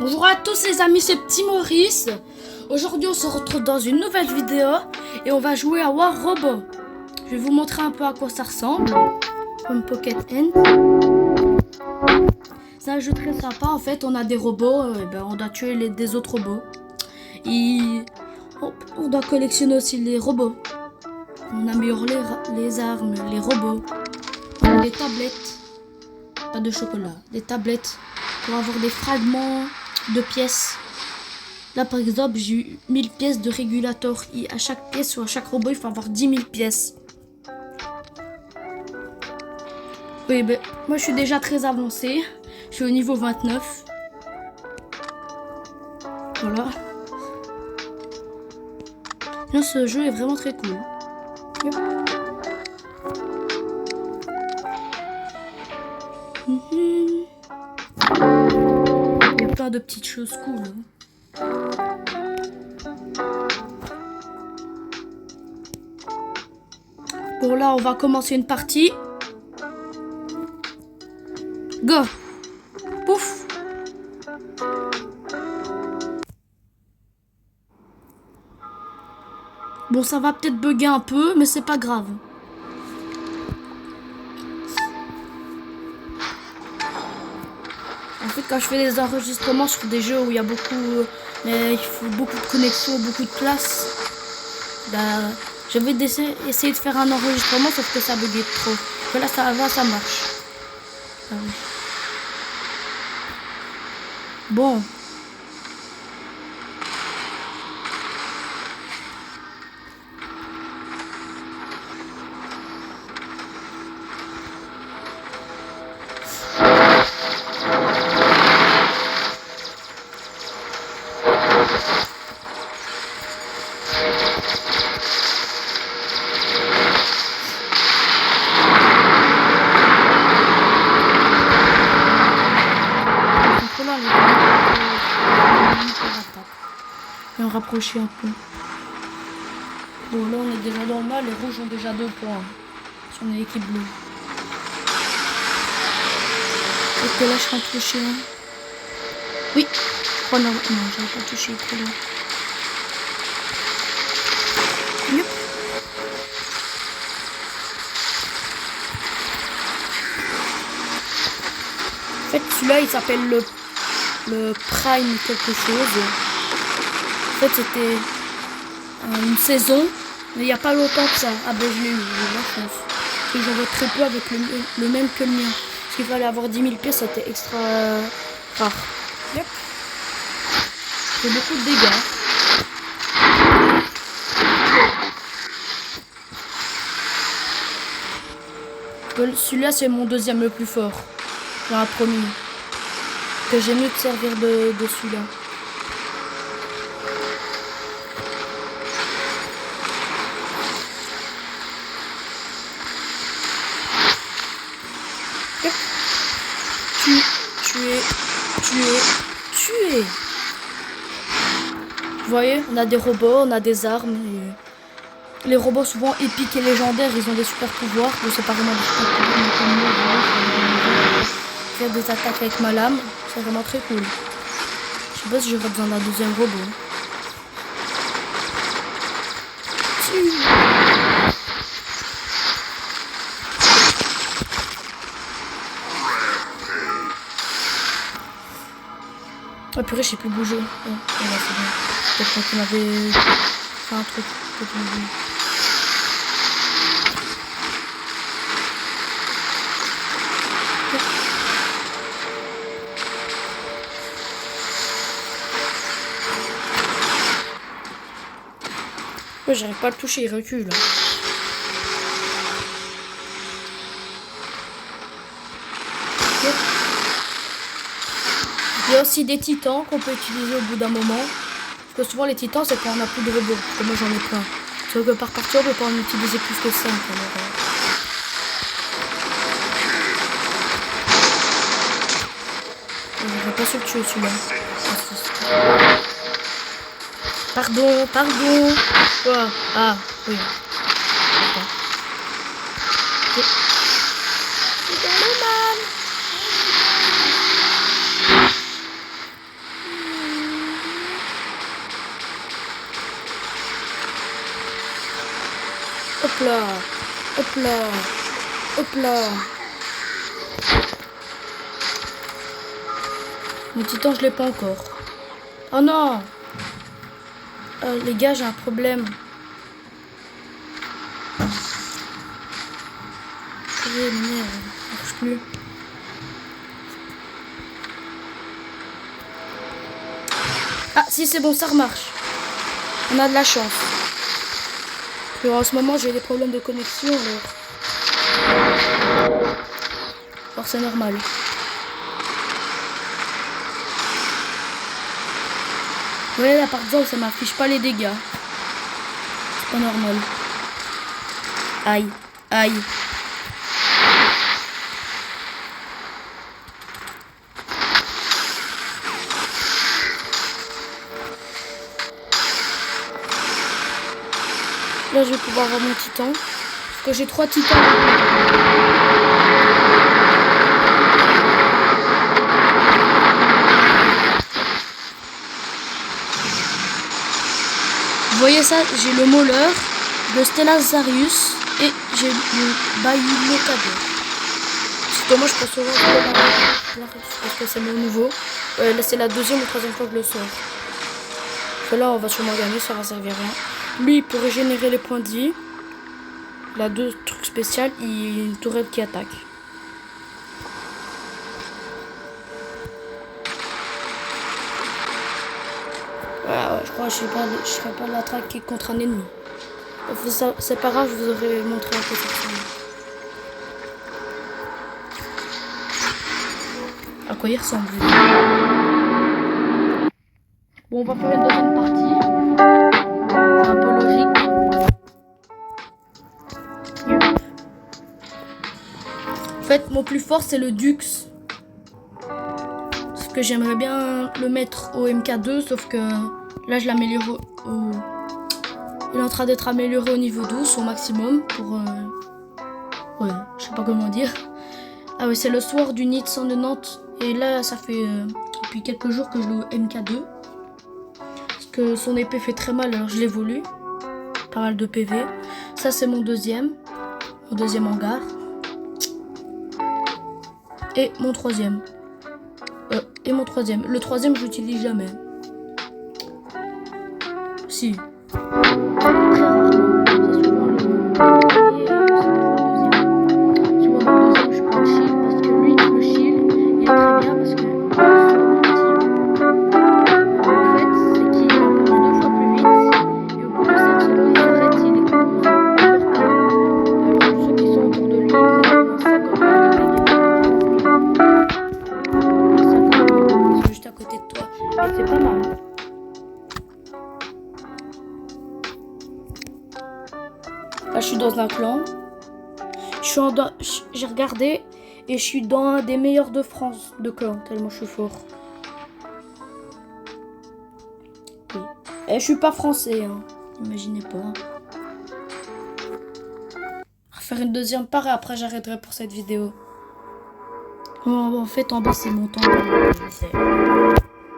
Bonjour à tous les amis, c'est Petit Maurice. Aujourd'hui on se retrouve dans une nouvelle vidéo et on va jouer à War Robot. Je vais vous montrer un peu à quoi ça ressemble. Comme Pocket End. C'est un jeu très sympa, en fait on a des robots, on doit tuer des autres robots. Et on doit collectionner aussi les robots. On améliore les armes, les robots. On a des tablettes, pas de chocolat, des tablettes pour avoir des fragments de pièces. Là par exemple j'ai eu 1000 pièces de régulateur et à chaque pièce ou à chaque robot il faut avoir 10 000 pièces. Oui moi je suis déjà très avancé. Je suis au niveau 29. Voilà. Là, ce jeu est vraiment très cool. Il y a plein de petites choses cool. Bon là on va commencer une partie. Go. Pouf. Bon ça va peut-être bugger un peu mais c'est pas grave. En fait quand je fais des enregistrements sur des jeux où il y a il faut beaucoup de connexion, beaucoup de place, je vais essayer de faire un enregistrement sauf que ça buguait trop. Que là ça va, ça marche. Ah oui. Bon. Et on rapprocher un peu. Bon là on est déjà dans le mal, les rouges ont déjà 2 points. Si on est l'équipe bleue. Est-ce que là je serai touché hein? Oui. Oh non, j'avais pas touché trop là. Yep. En fait celui-là il s'appelle le Prime quelque chose. En fait c'était une saison, mais il n'y a pas longtemps que ça. Ah ben je l'ai eu, j'ai la chance. Et j'en vois très peu avec le même que le mien. Parce qu'il fallait avoir 10 000 pièces, c'était extra rare. Yep. C'est beaucoup de dégâts. Celui-là c'est mon deuxième le plus fort. Dans la première. Que j'ai mieux de servir de celui-là. Tuer. Vous voyez, on a des robots, on a des armes. Et les robots souvent épiques et légendaires, ils ont des super pouvoirs. Je sais pas vraiment des super pouvoirs. Faire des attaques avec ma lame, c'est vraiment très cool. Je sais pas si j'aurais besoin d'un deuxième robot. Oh purée, je sais plus bouger. Oh, là, c'est bon. Peut-être qu'on avait fait un truc. Ouais, j'arrive pas à le toucher, il recule. Il y a aussi des titans qu'on peut utiliser au bout d'un moment. Parce que souvent les titans c'est quand on n'a plus de robots. Parce que moi j'en ai plein. Sauf que par partie on peut pas en utiliser plus que 5. J'aurais pas su le tuer celui-là. Pardon. Quoi? Ah, oui. C'est dans le mal. Hop là. Hop là. Hop là. Mon titan, je l'ai pas encore. Oh non. Les gars, j'ai un problème. Merde, ça marche plus. Ah si, c'est bon, ça remarche. On a de la chance. Et en ce moment, j'ai des problèmes de connexion. Alors c'est normal. Ouais, là par exemple, ça m'affiche pas les dégâts. C'est pas normal. Aïe, aïe. Là, je vais pouvoir avoir mon titan. Parce que j'ai 3 titans. Vous voyez ça? J'ai le Mauler, le Stellazarius et j'ai le Bailocado. Parce que moi, je pense souvent parce que c'est mon nouveau. Là, c'est la deuxième ou troisième fois que je le sors. Là, on va sûrement gagner, ça va servir à rien. Lui, pour régénérer les points de vie, il a 2 trucs spéciaux et une tourelle qui attaque. Ouais, je crois que je serai pas l'attaquer contre un ennemi. C'est pas grave, je vous aurais montré un peu ça. À quoi il ressemble. Bon, on va faire une deuxième partie. C'est un peu logique. En fait, mon plus fort, c'est le Dux. Sauf que j'aimerais bien le mettre au MK2, sauf que là, je l'améliore au... Il est en train d'être amélioré au niveau 12, au maximum, pour... Ouais, je sais pas comment dire. Ah oui, c'est le Sword du Nid 190. Et là, ça fait depuis quelques jours que je joue au MK2. Parce que son épée fait très mal, alors je l'évolue. Pas mal de PV. Ça, c'est mon deuxième hangar. Et mon troisième. Le troisième, je l'utilise jamais. Si. Très rarement. C'est souvent le premier et souvent le deuxième, je prends le shield parce que lui, le shield, il est très bien parce que en fait, c'est qu'il avance 2 fois plus vite et au bout de 5 secondes, il s'arrête s'il est meurt pas. Alors ceux qui sont autour de lui, ils prennent 50 de dégâts. Ils sont juste à côté de toi. Et c'est pas mal. Là, je suis dans un clan. J'ai regardé et je suis dans un des meilleurs de France de clan, tellement je suis fort. Oui. Et je suis pas français, hein. Imaginez pas. On va faire une deuxième part et après j'arrêterai pour cette vidéo. En fait, en bas, c'est mon temps.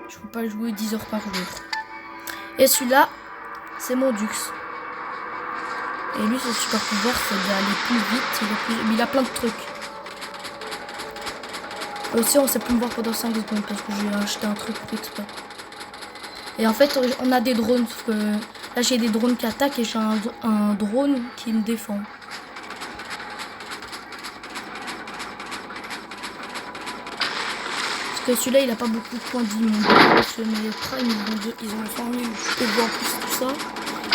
Je peux pas jouer 10 heures par jour. Et celui-là, c'est mon Dux. Et lui, son super pouvoir, c'est d'aller plus vite. Il a plein de trucs. Aussi, on sait plus me voir pendant 5 secondes parce que j'ai acheté un truc exprès. Et en fait, on a des drones. Sauf que là, j'ai des drones qui attaquent et j'ai un drone qui me défend. Parce que celui-là, il a pas beaucoup de points de vie. Mais les Prime, ils ont 100 000. Et en plus, tout ça.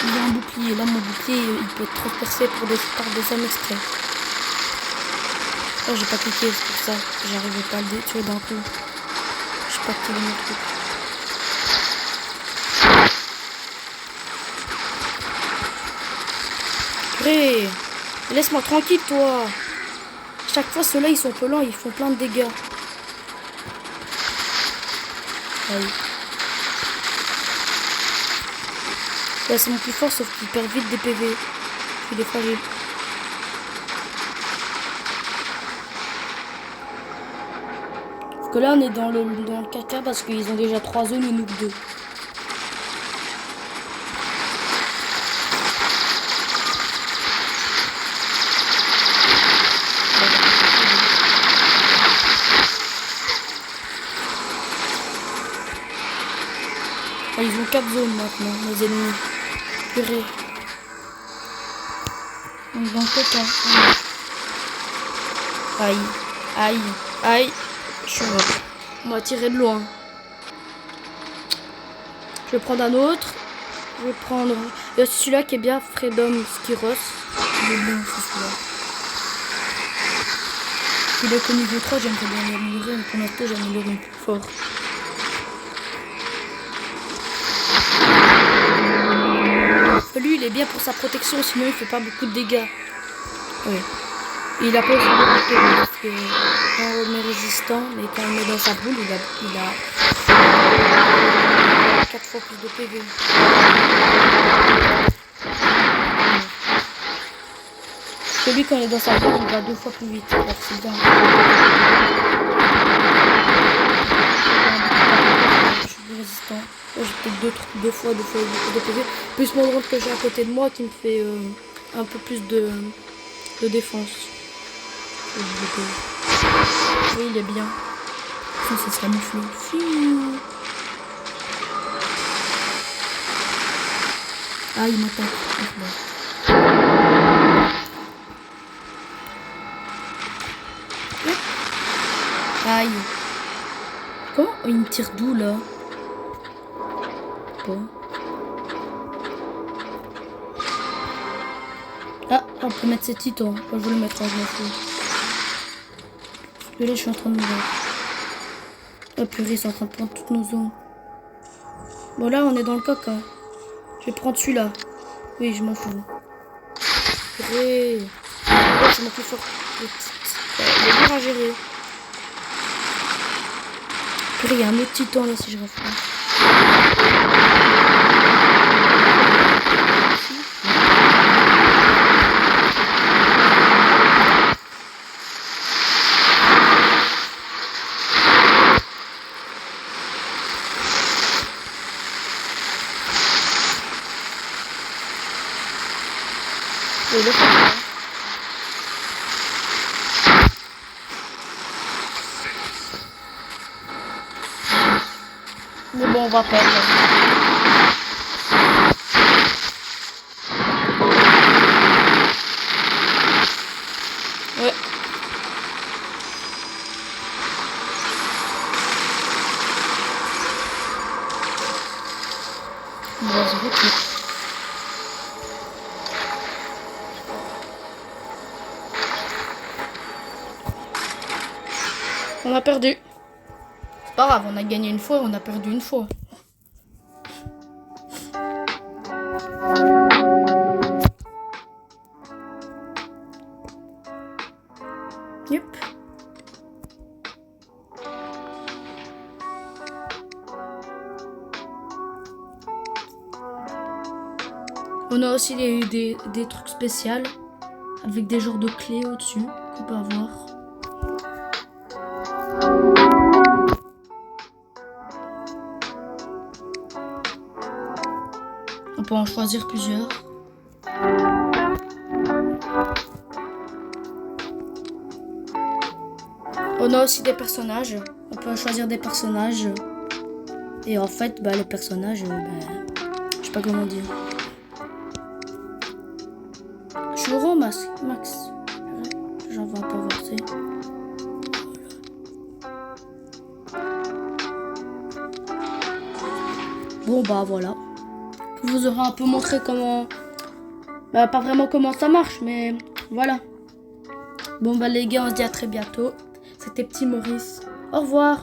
Il y a un bouclier. Là, mon bouclier, il peut être transpercé par des hommes exprès. Là, j'ai pas cliqué, c'est pour ça. J'arrivais pas à le tuer d'un coup. Je sais pas quel est mon truc. Purée, laisse-moi tranquille, toi. Chaque fois, ceux-là, ils sont pelants, ils font plein de dégâts. Allez. Là, c'est mon plus fort, sauf qu'il perd vite des PV. Il est fragile. Parce que là, on est dans le caca parce qu'ils ont déjà 3 zones et nous 2. Ah, ils ont 4 zones maintenant, les ennemis. Purée. On est dans le coca. Aïe, aïe, aïe. Je suis mort. On va tirer de loin. Je vais prendre un autre. Je vais prendre... Il y a celui-là qui est bien, Freedom Skiros. Il est bien aussi celui-là. Il est qu'au niveau 3, j'aimerais bien l'améliorer, mais pour l'instant, j'ai amélioré plus fort. Lui, il est bien pour sa protection, sinon il fait pas beaucoup de dégâts. Ouais. Et il a pas aussi beaucoup de PV, parce que quand on met résistant, mais quand on met dans sa boule, il a 4 fois plus de PV. Parce que lui, quand il est dans sa boule, il va 2 fois plus vite. Alors c'est bien. Je suis plus résistant. J'ai peut-être 2 fois de PV. Plus mon drone que j'ai à côté de moi qui me fait un peu plus de défense. Oui, il est bien. Ça, c'est camouflé. Ah, il m'attaque. Aïe. Comment il me tire d'où là? Bon. Ah, on peut mettre ces titans. Je vais le mettre en jeu. Là, je suis en train de me voir. Oh purée, ils sont en train de prendre toutes nos zones. Bon, là, on est dans le coq. Hein. Je vais prendre celui-là. Oui, je m'en fous. Purée. Oh, c'est mon plus fort. Il est dur à gérer. Purée, il y a un autre titan là si je refais. Et le mais bon, on va perdre. Ouais. On a perdu. C'est pas grave, on a gagné une fois, on a perdu une fois. Yep. On a aussi des trucs spéciaux avec des genres de clés au-dessus qu'on peut avoir. On peut en choisir plusieurs. On a aussi des personnages. On peut choisir des personnages. Et en fait, les personnages, je sais pas comment dire. Je suis heureux, Max. J'en vais un peu avancer. Bon, voilà. Je vous aurai un peu montré comment... pas vraiment comment ça marche, mais voilà. Bon, les gars, on se dit à très bientôt. C'était Petit Maurice. Au revoir.